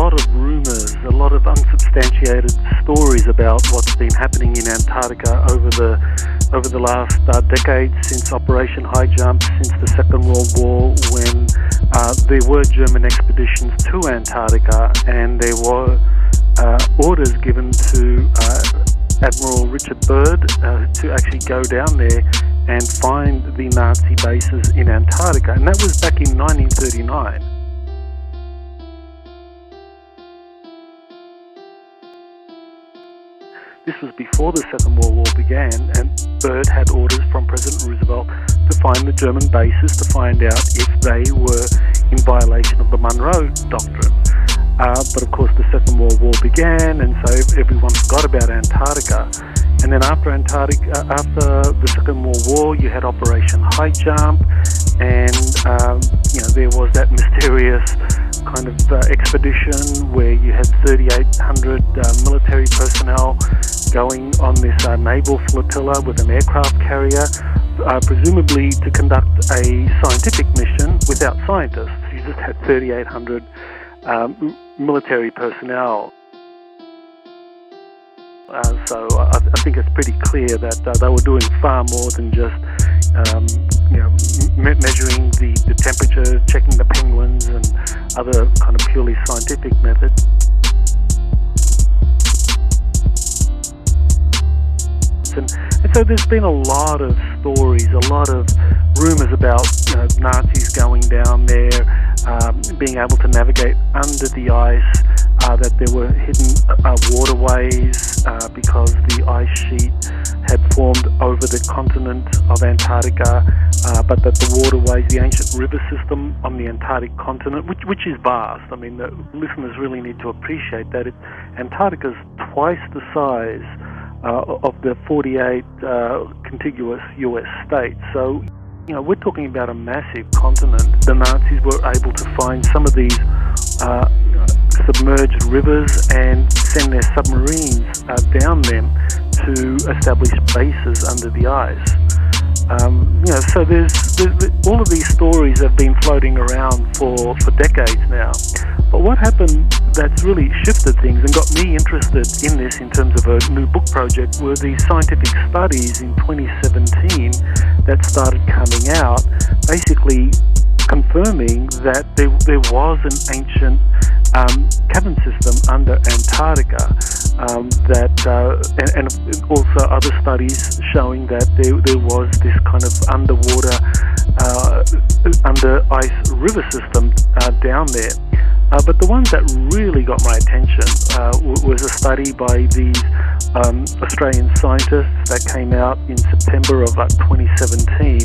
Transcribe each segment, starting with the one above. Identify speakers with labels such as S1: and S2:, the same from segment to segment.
S1: lot of rumours, a lot of unsubstantiated stories about what's been happening in Antarctica over the last decade, since Operation High Jump, since the Second World War, when there were German expeditions to Antarctica, and there were orders given to Admiral Richard Byrd to actually go down there and find the Nazi bases in Antarctica, and that was back in 1939. This was before the Second World War began, and Byrd had orders from President Roosevelt to find the German bases to find out if they were in violation of the Monroe Doctrine. But of course the Second World War began, and so everyone forgot about Antarctica. And then after the Second World War, you had Operation High Jump, and there was that mysterious kind of expedition where you had 3,800 military personnel going on this naval flotilla with an aircraft carrier, presumably to conduct a scientific mission without scientists. You just had 3,800 military personnel. So I think it's pretty clear that they were doing far more than just measuring the temperature, checking the penguins, and other kind of purely scientific methods. And so there's been a lot of stories, a lot of rumours about Nazis going down there, being able to navigate under the ice, that there were hidden waterways because the ice sheet had formed over the continent of Antarctica, but that the waterways, the ancient river system on the Antarctic continent, which is vast. I mean, the listeners really need to appreciate that Antarctica's twice the size of the 48 contiguous US states. So, we're talking about a massive continent. The Nazis were able to find some of these submerged rivers and send their submarines down them to establish bases under the ice. So there's all of these stories have been floating around for decades now. But what happened that's really shifted things and got me interested in this in terms of a new book project were these scientific studies in 2017 that started coming out, basically confirming that there was an ancient cavern system under Antarctica, and also other studies showing that there was this kind of underwater, under ice river system down there. But the one that really got my attention was a study by these Australian scientists that came out in September of 2017,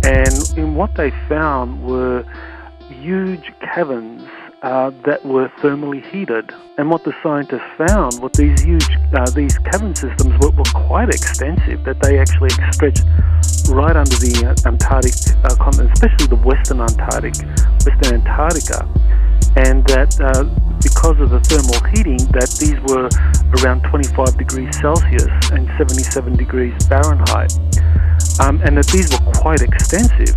S1: and in what they found were huge caverns that were thermally heated. And what the scientists found, what these these cavern systems were quite extensive, that they actually stretched right under the Antarctic continent, especially the Western Antarctica, and that because of the thermal heating, that these were around 25 degrees Celsius and 77 degrees Fahrenheit, and that these were quite extensive.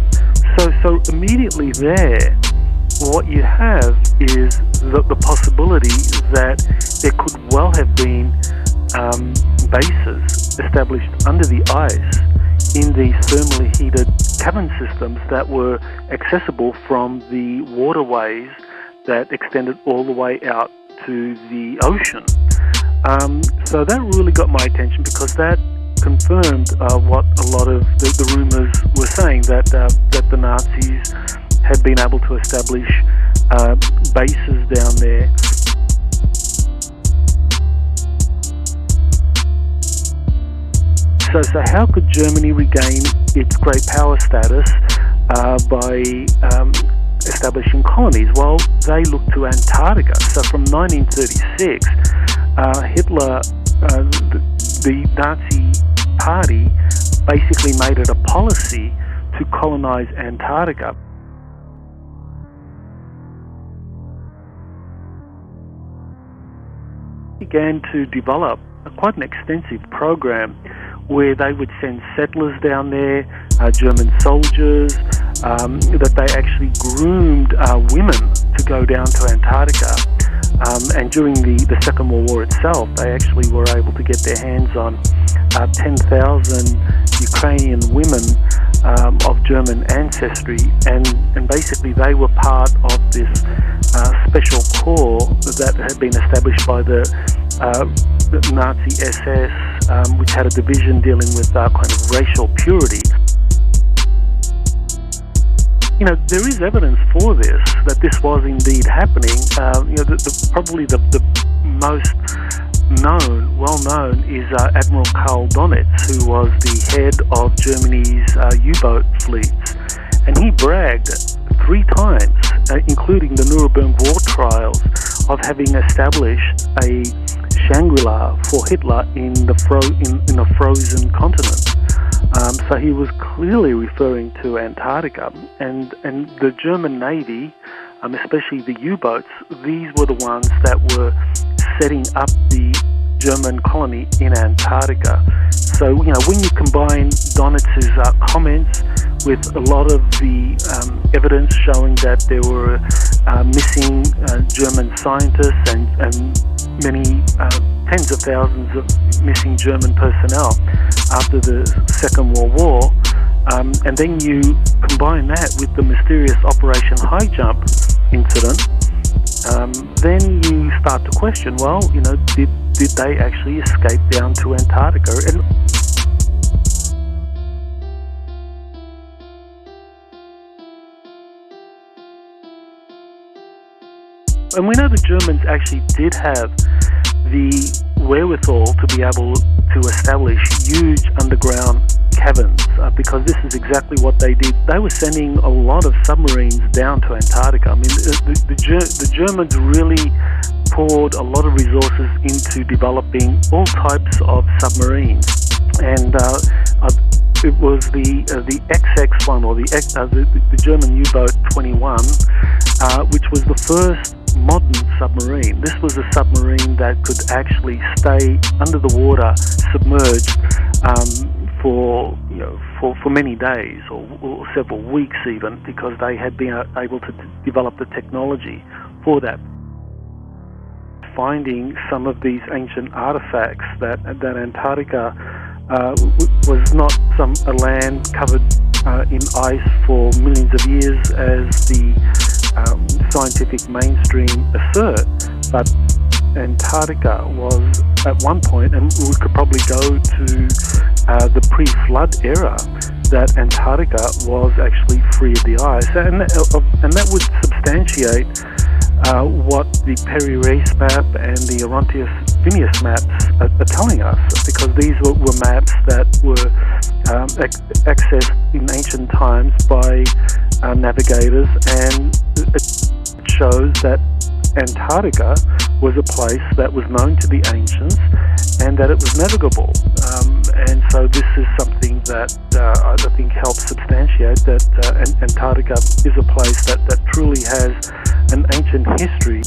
S1: So immediately there, what you have is the possibility that there could well have been bases established under the ice in these thermally heated cavern systems that were accessible from the waterways that extended all the way out to the ocean. So that really got my attention, because that confirmed what a lot of the rumours were saying, that the Nazis had been able to establish bases down there. So how could Germany regain its great power status by establishing colonies? Well, they looked to Antarctica. So from 1936, Hitler, the Nazi party, basically made it a policy to colonize Antarctica. Began to develop quite an extensive program where they would send settlers down there, German soldiers, that they actually groomed women to go down to Antarctica. And during the Second World War itself, they actually were able to get their hands on 10,000 Ukrainian women of German ancestry, and basically they were part of this special corps that had been established by the Nazi SS, which had a division dealing with kind of racial purity. You know, there is evidence for this, that this was indeed happening. You know, probably the most well-known is Admiral Karl Donitz, who was the head of Germany's U-boat fleets. And he bragged 3 times, including the Nuremberg War trials, of having established a Shangri-La for Hitler in a frozen continent. So he was clearly referring to Antarctica, and the German Navy, especially the U-boats, these were the ones that were setting up the German colony in Antarctica. So, you know, when you combine Donitz's comments with a lot of the evidence showing that there were missing German scientists and many tens of thousands of missing German personnel after the Second World War, and then you combine that with the mysterious Operation High Jump incident, then you start to question, well, you know, did they actually escape down to Antarctica? And we know the Germans actually did have the wherewithal to be able to establish huge underground caverns, because this is exactly what they did. They were sending a lot of submarines down to Antarctica. I mean, the Germans really poured a lot of resources into developing all types of submarines, and it was the XX-1, or the German U-boat 21, which was the first modern submarine. This was a submarine that could actually stay under the water, submerged, for many days or several weeks even, because they had been able to develop the technology for that. Finding some of these ancient artifacts that Antarctica was not a land covered in ice for millions of years as the scientific mainstream assert, but Antarctica was at one point, and we could probably go to the pre-flood era, that Antarctica was actually free of the ice, and that would substantiate what the Peri-Reis map and the Orontius-Phineas maps are telling us, because these were maps that were accessed in ancient times by navigators, and it shows that Antarctica was a place that was known to the ancients and that it was navigable. And so this is something that I think helps substantiate that Antarctica is a place that truly has an ancient history.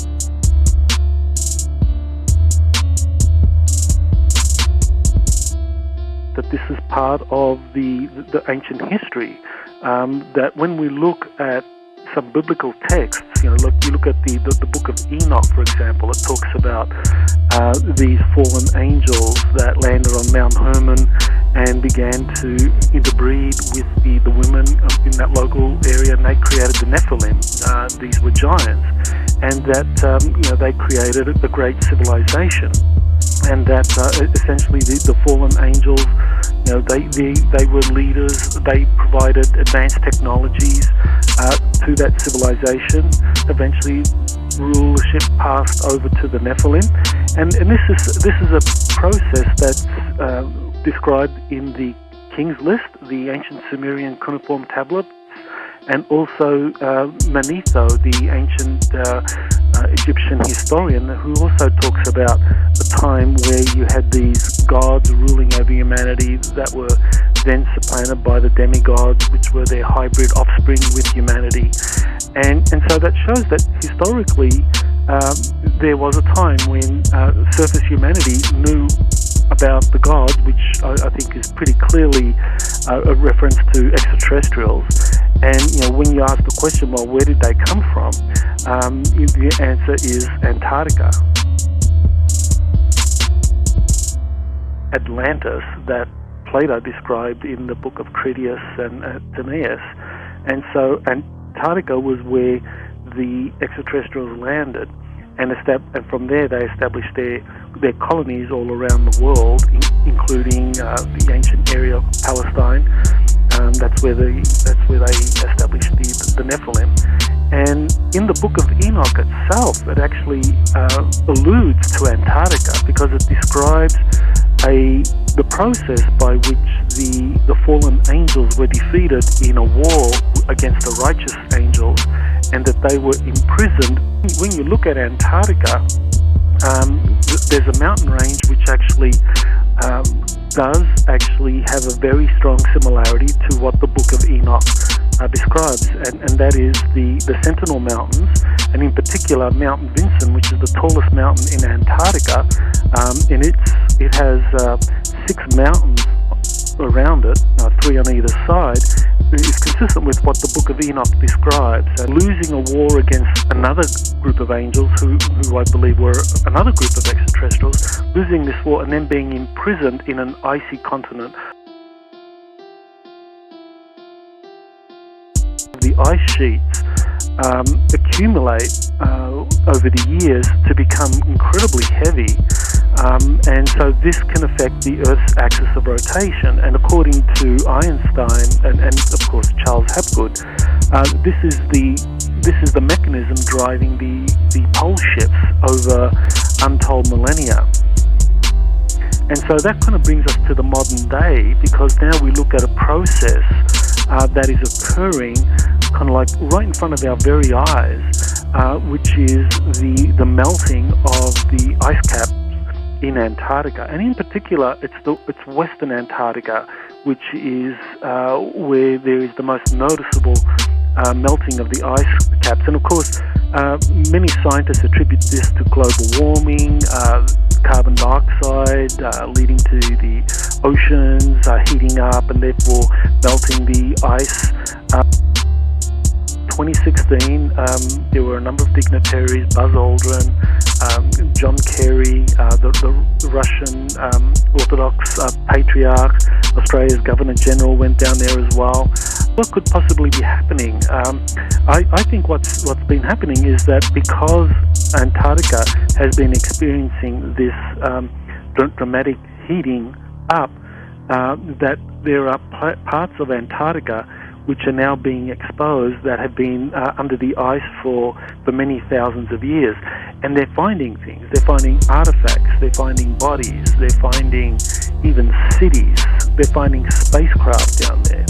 S1: That this is part of the ancient history. That when we look at some biblical texts, you look at the book of Enoch, for example. It talks about these fallen angels that landed on Mount Hermon and began to interbreed with the women in that local area, and they created the Nephilim. These were giants, and that they created a great civilization. And that essentially the fallen angels, they were leaders. They provided advanced technologies to that civilization. Eventually, rulership passed over to the Nephilim, and this is a process that's described in the King's List, the ancient Sumerian cuneiform tablet, and also Manetho, the ancient Egyptian historian, who also talks about a time where you had these gods ruling over humanity that were then supplanted by the demigods, which were their hybrid offspring with humanity. And so that shows that historically there was a time when surface humanity knew about the gods, which I think is pretty clearly a reference to extraterrestrials. And when you ask the question, well, where did they come from? The answer is Antarctica. Atlantis, that Plato described in the book of Critias and Timaeus. And so Antarctica was where the extraterrestrials landed, and from there they established their colonies all around the world, including the ancient area of Palestine. That's where they established the Nephilim. And in the Book of Enoch itself, it actually alludes to Antarctica, because it describes the process by which the fallen angels were defeated in a war against the righteous angels, and that they were imprisoned. When you look at Antarctica, there's a mountain range which actually does actually have a very strong similarity to what the Book of Enoch describes, and that is the Sentinel Mountains, and in particular Mount Vinson, which is the tallest mountain in Antarctica, and it has 6 mountains around it, 3 on either side. Is consistent with what the Book of Enoch describes. Losing a war against another group of angels, who I believe were another group of extraterrestrials, losing this war and then being imprisoned in an icy continent. The ice sheets accumulate over the years to become incredibly heavy, and so this can affect the Earth's axis of rotation. And according to Einstein and of course Charles Hapgood, this is the mechanism driving the pole shifts over untold millennia. And so that kind of brings us to the modern day, because now we look at a process that is occurring kind of like right in front of our very eyes, which is the melting of the ice caps in Antarctica. And in particular, it's Western Antarctica, which is where there is the most noticeable melting of the ice caps. And of course, many scientists attribute this to global warming, carbon dioxide leading to the oceans heating up and therefore melting the ice. 2016, there were a number of dignitaries, Buzz Aldrin, John Kerry, the Russian Orthodox Patriarch, Australia's Governor-General went down there as well. What could possibly be happening? I think what's been happening is that because Antarctica has been experiencing this dramatic heating up, that there are parts of Antarctica which are now being exposed that have been under the ice for many thousands of years. And they're finding things. They're finding artifacts. They're finding bodies. They're finding even cities. They're finding spacecraft down there.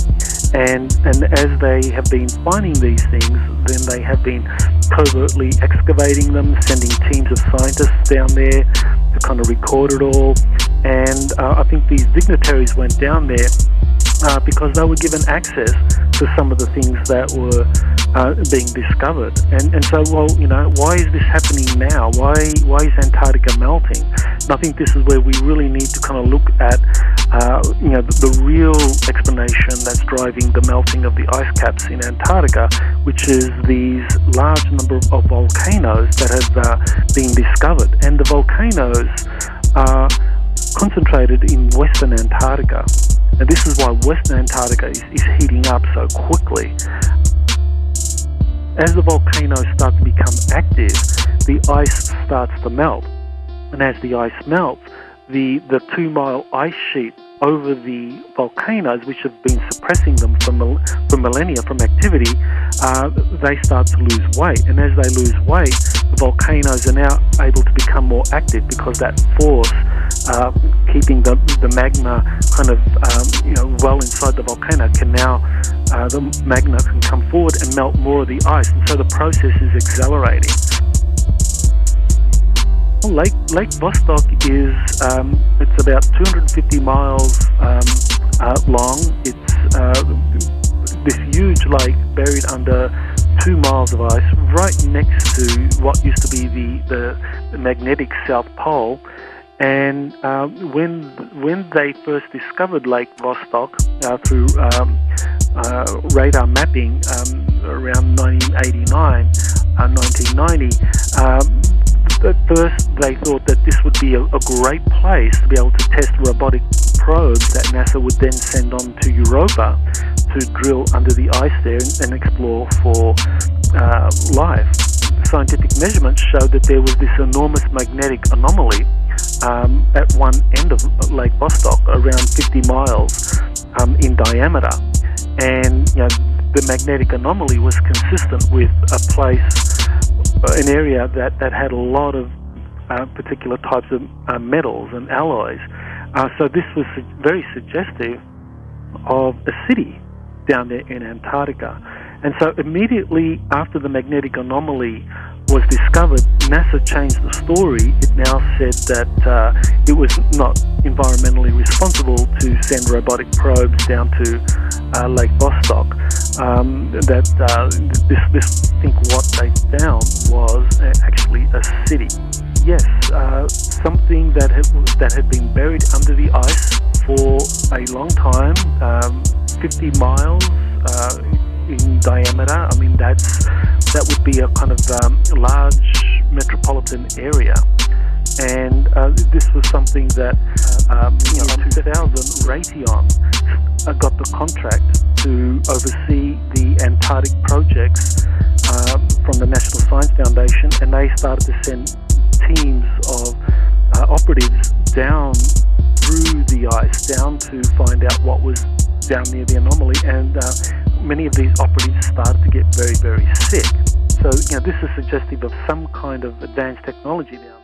S1: And as they have been finding these things, then they have been covertly excavating them, sending teams of scientists down there to kind of record it all. And I think these dignitaries went down there because they were given access to some of the things that were being discovered. And so, well, why is this happening now? Why is Antarctica melting? And I think this is where we really need to kind of look at, the real explanation that's driving the melting of the ice caps in Antarctica, which is these large number of volcanoes that have been discovered. And the volcanoes are concentrated in Western Antarctica. And this is why Western Antarctica is heating up so quickly. As the volcanoes start to become active, the ice starts to melt. And as the ice melts, the 2-mile ice sheet over the volcanoes, which have been suppressing them for millennia from activity, they start to lose weight. And as they lose weight, the volcanoes are now able to become more active, because that force keeping the magma kind of well inside the volcano can now, the magma can come forward and melt more of the ice. And so the process is accelerating. Lake Vostok is it's about 250 miles long. It's this huge lake buried under 2 miles of ice, right next to what used to be the magnetic South Pole. And when they first discovered Lake Vostok through radar mapping around 1989, 1990. At first, they thought that this would be a great place to be able to test robotic probes that NASA would then send on to Europa to drill under the ice there and explore for life. Scientific measurements showed that there was this enormous magnetic anomaly at one end of Lake Vostok, around 50 miles in diameter. And the magnetic anomaly was consistent with a place, an area that had a lot of particular types of metals and alloys. So this was very suggestive of a city down there in Antarctica. And so immediately after the magnetic anomaly was discovered, NASA changed the story. It now said that it was not environmentally responsible to send robotic probes down to Lake Vostok. This I think what they found was actually a city. Yes, something that had been buried under the ice for a long time, 50 miles in diameter. I mean, that would be a kind of large metropolitan area. And this was something that in 2000, Raytheon got the contract to oversee the Antarctic projects from the National Science Foundation, and they started to send teams of operatives down through the ice, down to find out what was down near the anomaly, and many of these operatives started to get very, very sick. So, this is suggestive of some kind of advanced technology now.